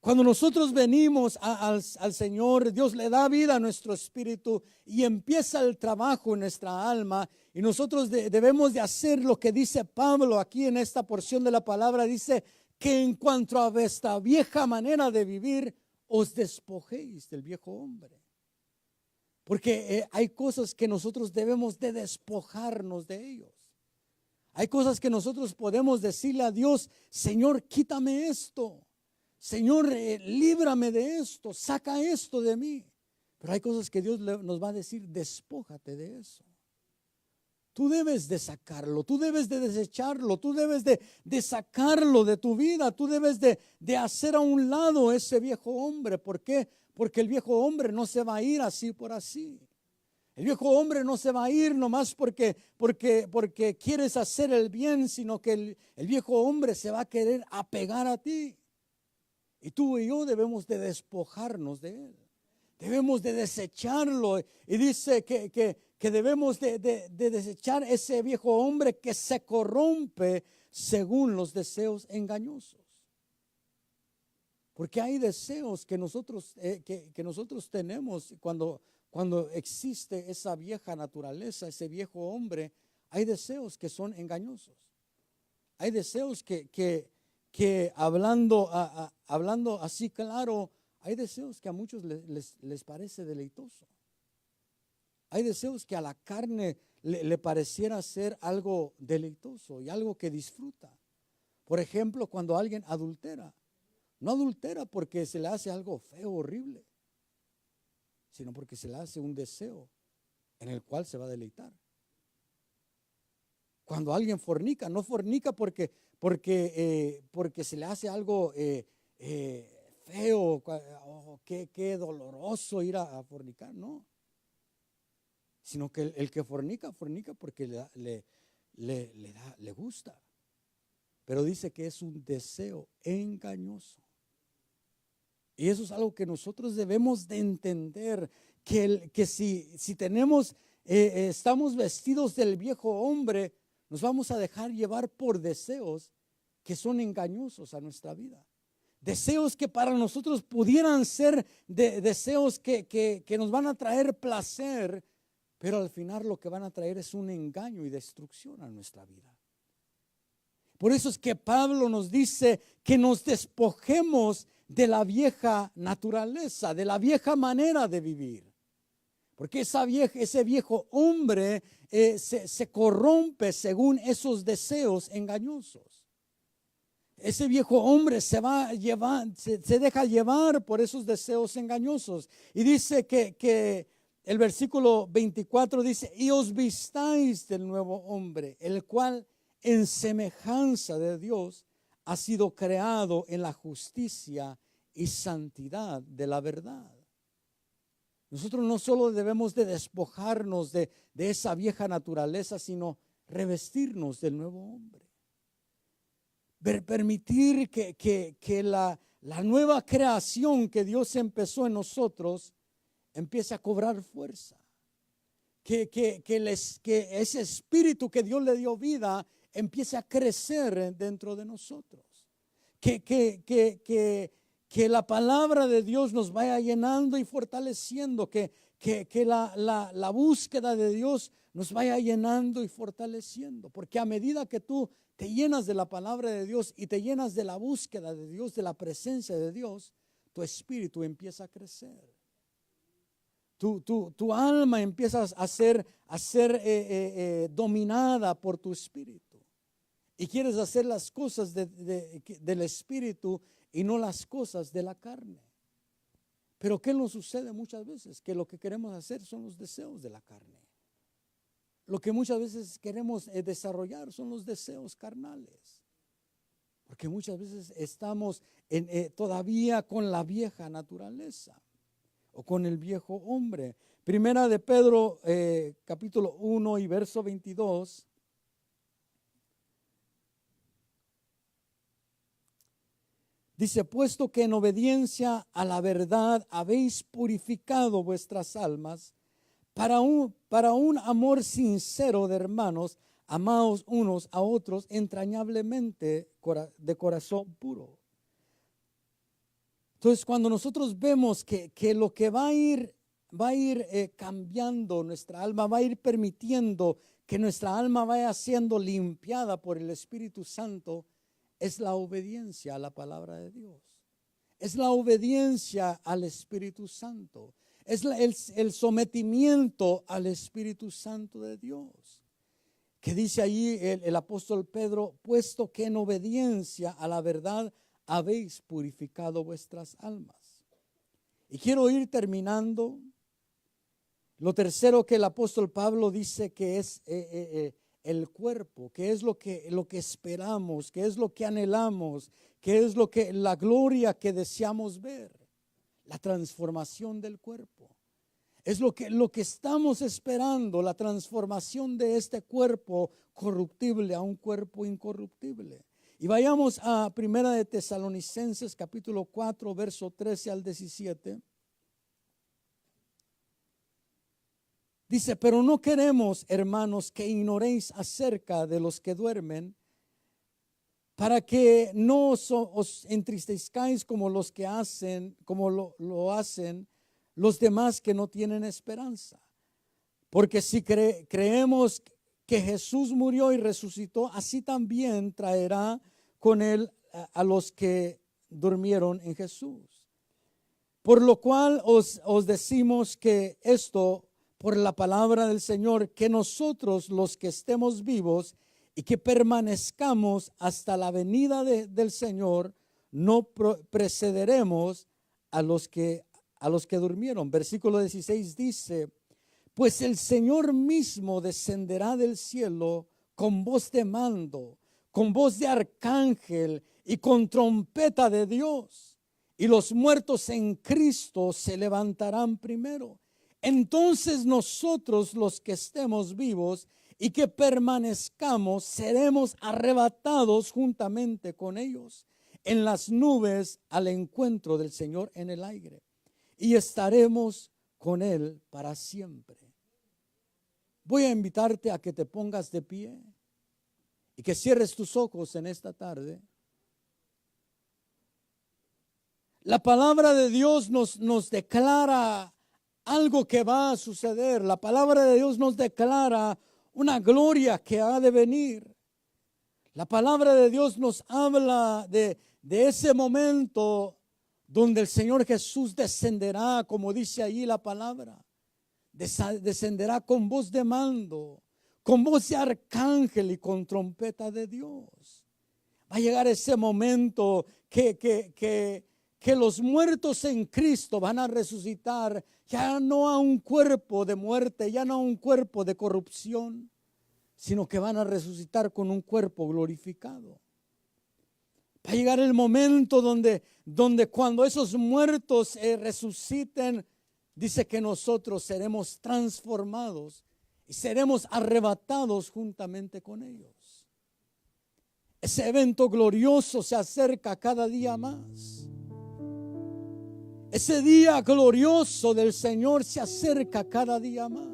Cuando nosotros venimos al Señor, Dios le da vida a nuestro espíritu y empieza el trabajo en nuestra alma. Y nosotros debemos de hacer lo que dice Pablo aquí en esta porción de la palabra. Dice que en cuanto a esta vieja manera de vivir, os despojéis del viejo hombre. Porque hay cosas que nosotros debemos de despojarnos de ellos. Hay cosas que nosotros podemos decirle a Dios: Señor, quítame esto. Señor, líbrame de esto, saca esto de mí. Pero hay cosas que Dios nos va a decir: despójate de eso. Tú debes de sacarlo, tú debes de desecharlo, tú debes de sacarlo de tu vida, tú debes de hacer a un lado ese viejo hombre. ¿Por qué? Porque el viejo hombre no se va a ir así por así. El viejo hombre no se va a ir nomás porque quieres hacer el bien, sino que el viejo hombre se va a querer apegar a ti. Y tú y yo debemos de despojarnos de él. Debemos de desecharlo. Y dice que debemos de desechar ese viejo hombre que se corrompe según los deseos engañosos. Porque hay deseos que nosotros tenemos cuando existe esa vieja naturaleza, ese viejo hombre. Hay deseos que son engañosos. Hay deseos que hablando así claro, hay deseos que a muchos les parece deleitoso. Hay deseos que a la carne le pareciera ser algo deleitoso y algo que disfruta. Por ejemplo, cuando alguien adultera, no adultera porque se le hace algo feo, horrible, sino porque se le hace un deseo en el cual se va a deleitar. Cuando alguien fornica, no fornica porque se le hace algo feo, qué doloroso ir a fornicar, no. Sino que el que fornica porque le gusta. Pero dice que es un deseo engañoso. Y eso es algo que nosotros debemos de entender, que si tenemos, estamos vestidos del viejo hombre, nos vamos a dejar llevar por deseos que son engañosos a nuestra vida. Deseos que para nosotros pudieran ser deseos que nos van a traer placer, pero al final lo que van a traer es un engaño y destrucción a nuestra vida. Por eso es que Pablo nos dice que nos despojemos de la vieja naturaleza, de la vieja manera de vivir. Porque ese viejo hombre se corrompe según esos deseos engañosos. Ese viejo hombre se deja llevar por esos deseos engañosos. Y dice que el versículo 24 dice: y os vistáis del nuevo hombre, el cual en semejanza de Dios ha sido creado en la justicia y santidad de la verdad. Nosotros no solo debemos de despojarnos de esa vieja naturaleza, sino revestirnos del nuevo hombre. Permitir que la nueva creación que Dios empezó en nosotros empiece a cobrar fuerza. Que ese espíritu que Dios le dio vida empiece a crecer dentro de nosotros. Que la palabra de Dios nos vaya llenando y fortaleciendo. Que la búsqueda de Dios nos vaya llenando y fortaleciendo. Porque a medida que tú te llenas de la palabra de Dios y te llenas de la búsqueda de Dios, de la presencia de Dios, tu espíritu empieza a crecer. Tu alma empieza a ser dominada por tu espíritu. Y quieres hacer las cosas del espíritu y no las cosas de la carne. Pero ¿qué nos sucede muchas veces? Que lo que queremos hacer son los deseos de la carne. Lo que muchas veces queremos desarrollar son los deseos carnales. Porque muchas veces estamos todavía con la vieja naturaleza o con el viejo hombre. Primera de Pedro, capítulo 1 y verso 22. Dice: puesto que en obediencia a la verdad habéis purificado vuestras almas para un amor sincero de hermanos, amaos unos a otros entrañablemente de corazón puro, Entonces, cuando nosotros vemos que lo que va a ir cambiando nuestra alma, va a ir permitiendo que nuestra alma vaya siendo limpiada por el Espíritu Santo, es la obediencia a la palabra de Dios. Es la obediencia al Espíritu Santo. Es el sometimiento al Espíritu Santo de Dios. Que dice allí el apóstol Pedro, puesto que en obediencia a la verdad habéis purificado vuestras almas. Y quiero ir terminando. Lo tercero que el apóstol Pablo dice que es el cuerpo, que es lo que esperamos, que es lo que anhelamos, que es la gloria que deseamos ver, la transformación del cuerpo. Es lo que estamos esperando, la transformación de este cuerpo corruptible a un cuerpo incorruptible. Y vayamos a Primera de Tesalonicenses capítulo 4, verso 13 al 17. Dice, pero no queremos, hermanos, que ignoréis acerca de los que duermen, para que no os entristezcáis como los que hacen, como lo hacen los demás que no tienen esperanza. Porque si creemos que Jesús murió y resucitó, así también traerá con él a los que durmieron en Jesús. Por lo cual os decimos que esto, por la palabra del Señor, que nosotros los que estemos vivos y que permanezcamos hasta la venida del Señor, no precederemos a los que durmieron. Versículo 16 dice, pues el Señor mismo descenderá del cielo con voz de mando, con voz de arcángel y con trompeta de Dios, y los muertos en Cristo se levantarán primero. Entonces nosotros los que estemos vivos y que permanezcamos seremos arrebatados juntamente con ellos en las nubes al encuentro del Señor en el aire, y estaremos con Él para siempre. Voy a invitarte a que te pongas de pie y que cierres tus ojos en esta tarde. La palabra de Dios nos declara algo que va a suceder. La palabra de Dios nos declara una gloria que ha de venir. La palabra de Dios nos habla de ese momento donde el Señor Jesús descenderá, como dice allí la palabra. Descenderá con voz de mando, con voz de arcángel y con trompeta de Dios. Va a llegar ese momento que los muertos en Cristo van a resucitar, ya no a un cuerpo de muerte, ya no a un cuerpo de corrupción, sino que van a resucitar con un cuerpo glorificado. Va a llegar el momento donde cuando esos muertos resuciten, dice que nosotros seremos transformados y seremos arrebatados juntamente con ellos. Ese evento glorioso se acerca cada día más. Ese día glorioso del Señor se acerca cada día más.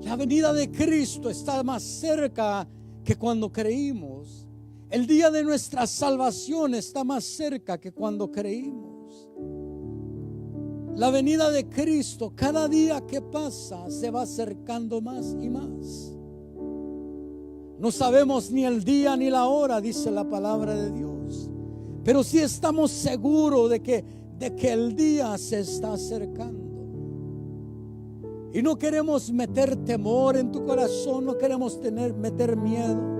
La venida de Cristo está más cerca que cuando creímos. El día de nuestra salvación está más cerca que cuando creímos. La venida de Cristo, cada día que pasa, se va acercando más y más. No sabemos ni el día ni la hora, dice la palabra de Dios. Pero sí estamos seguros de que el día se está acercando. Y no queremos meter temor en tu corazón, no queremos meter miedo.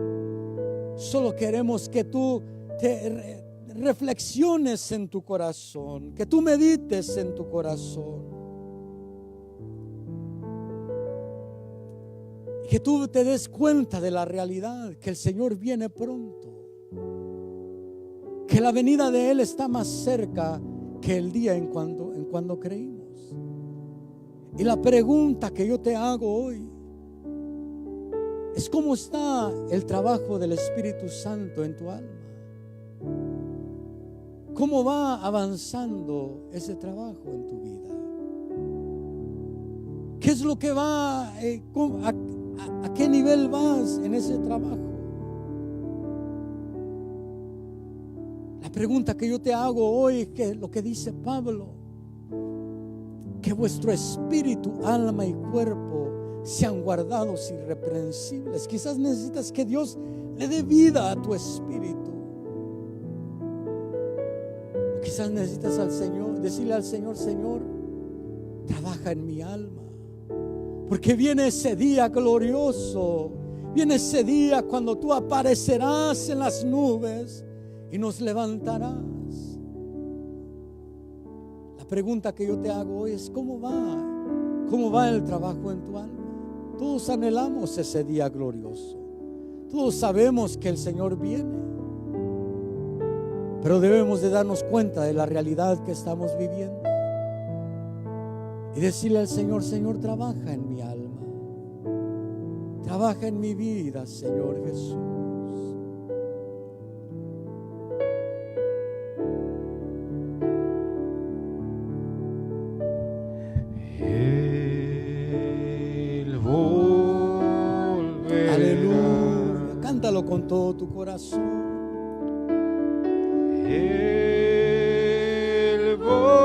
Solo queremos que tú te reflexiones en tu corazón, que tú medites en tu corazón. Y que tú te des cuenta de la realidad, que el Señor viene pronto. Que la venida de Él está más cerca que el día en cuando creímos. Y la pregunta que yo te hago hoy es: ¿cómo está el trabajo del Espíritu Santo en tu alma? ¿Cómo va avanzando ese trabajo en tu vida? ¿Qué es lo que va? ¿A qué nivel vas en ese trabajo? La pregunta que yo te hago hoy es que lo que dice Pablo, que vuestro espíritu, alma y cuerpo sean guardados irreprensibles. Quizás necesitas que Dios le dé vida a tu espíritu. Quizás necesitas al Señor, decirle al Señor: Señor, trabaja en mi alma, porque viene ese día glorioso. Viene ese día cuando tú aparecerás en las nubes y nos levantarás. La pregunta que yo te hago hoy es: ¿cómo va? ¿Cómo va el trabajo en tu alma? Todos anhelamos ese día glorioso. Todos sabemos que el Señor viene, pero debemos de darnos cuenta de la realidad que estamos viviendo y decirle al Señor: Señor, trabaja en mi alma. Trabaja en mi vida, Señor Jesús. Él volverá. Aleluya. Cántalo con todo tu corazón. Él volverá.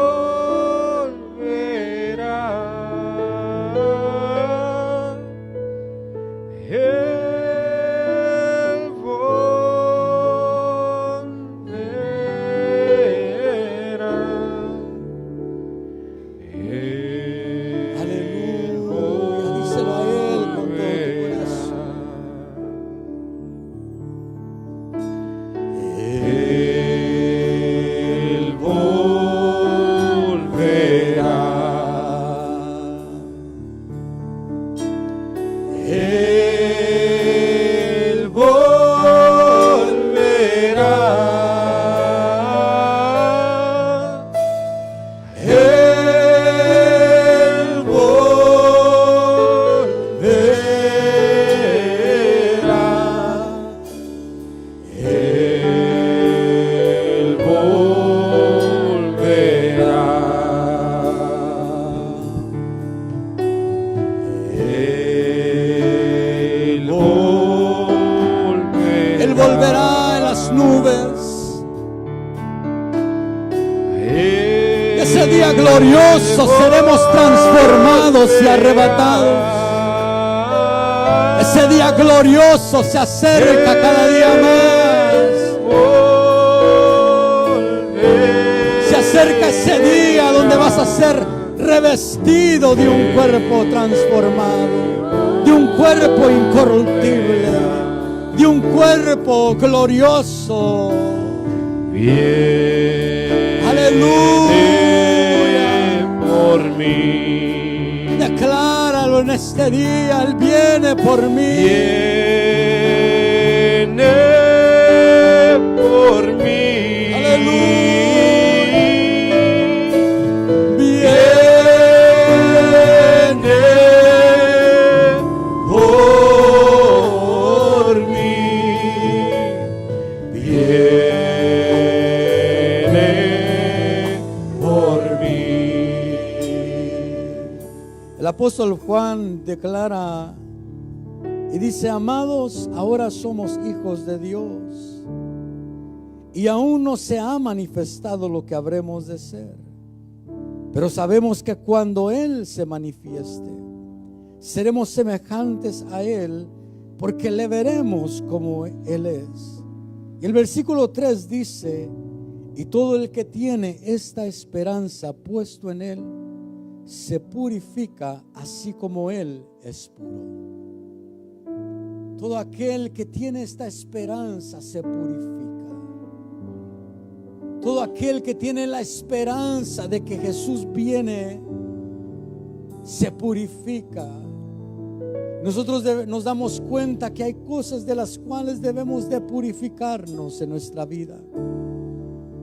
Volverá en las nubes. Ese día glorioso seremos transformados y arrebatados. Ese día glorioso se acerca cada día más. Se acerca ese día donde vas a ser revestido de un cuerpo transformado, de un cuerpo incorruptible, de un cuerpo glorioso. Viene aleluya por mí. Decláralo en este día: Él viene por mí. Viene por mí. Aleluya. El apóstol Juan declara y dice: amados, ahora somos hijos de Dios y aún no se ha manifestado lo que habremos de ser, pero sabemos que cuando Él se manifieste, seremos semejantes a Él, porque le veremos como Él es. Y el versículo 3 dice: y todo el que tiene esta esperanza puesto en Él se purifica así como Él es puro. Todo aquel que tiene esta esperanza se purifica. Todo aquel que tiene la esperanza de que Jesús viene se purifica. Nosotros nos damos cuenta que hay cosas de las cuales debemos de purificarnos en nuestra vida,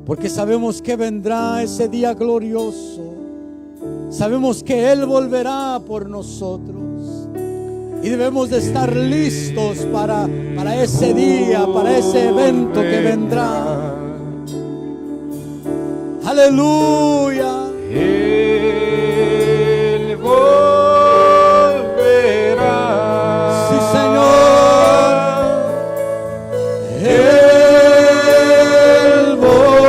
porque sabemos que vendrá ese día glorioso. Sabemos que Él volverá por nosotros y debemos de estar listos para ese día, para ese evento que vendrá. Aleluya. Él volverá. Sí, Señor. Él volverá.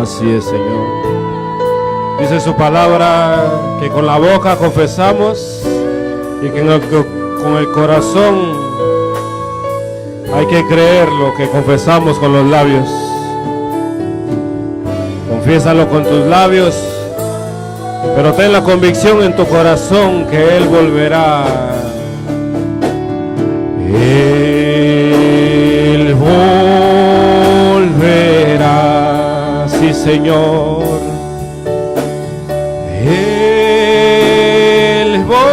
Así es, Señor. Dice su palabra que con la boca confesamos y que con el corazón hay que creer lo que confesamos con los labios. Confiésalo con tus labios, pero ten la convicción en tu corazón que Él volverá. Él volverá, sí, Señor. Él volverá.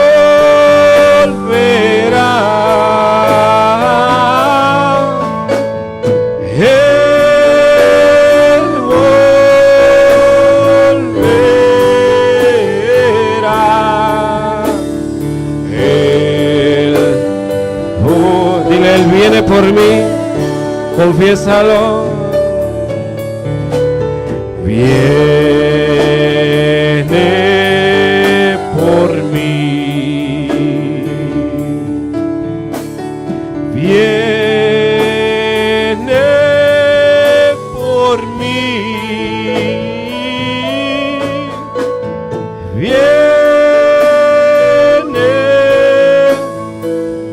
Él volverá. Dile, Él viene por mí, confiésalo. Viene por mí, viene por mí, viene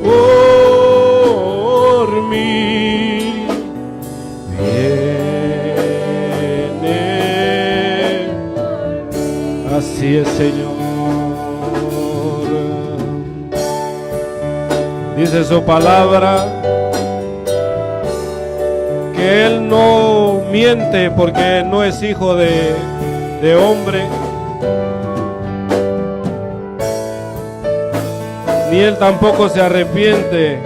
por mí, así es, Señor. Dice su palabra que Él no miente porque no es hijo de hombre, ni Él tampoco se arrepiente.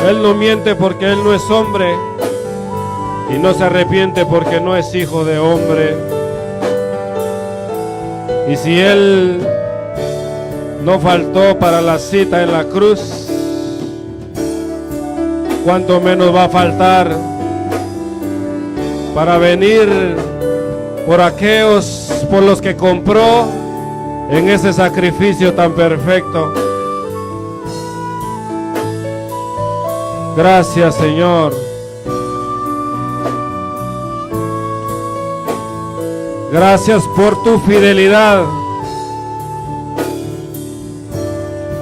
Él no miente porque Él no es hombre, y no se arrepiente porque no es hijo de hombre. Y si Él no faltó para la cita en la cruz, cuánto menos va a faltar para venir por aquellos por los que compró en ese sacrificio tan perfecto. Gracias, Señor. Gracias por tu fidelidad.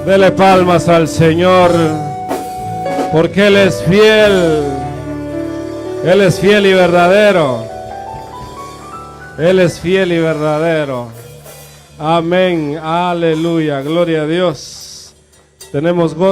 Dele palmas al Señor, porque Él es fiel. Él es fiel y verdadero. Él es fiel y verdadero. Amén. Aleluya. Gloria a Dios. Tenemos gozo.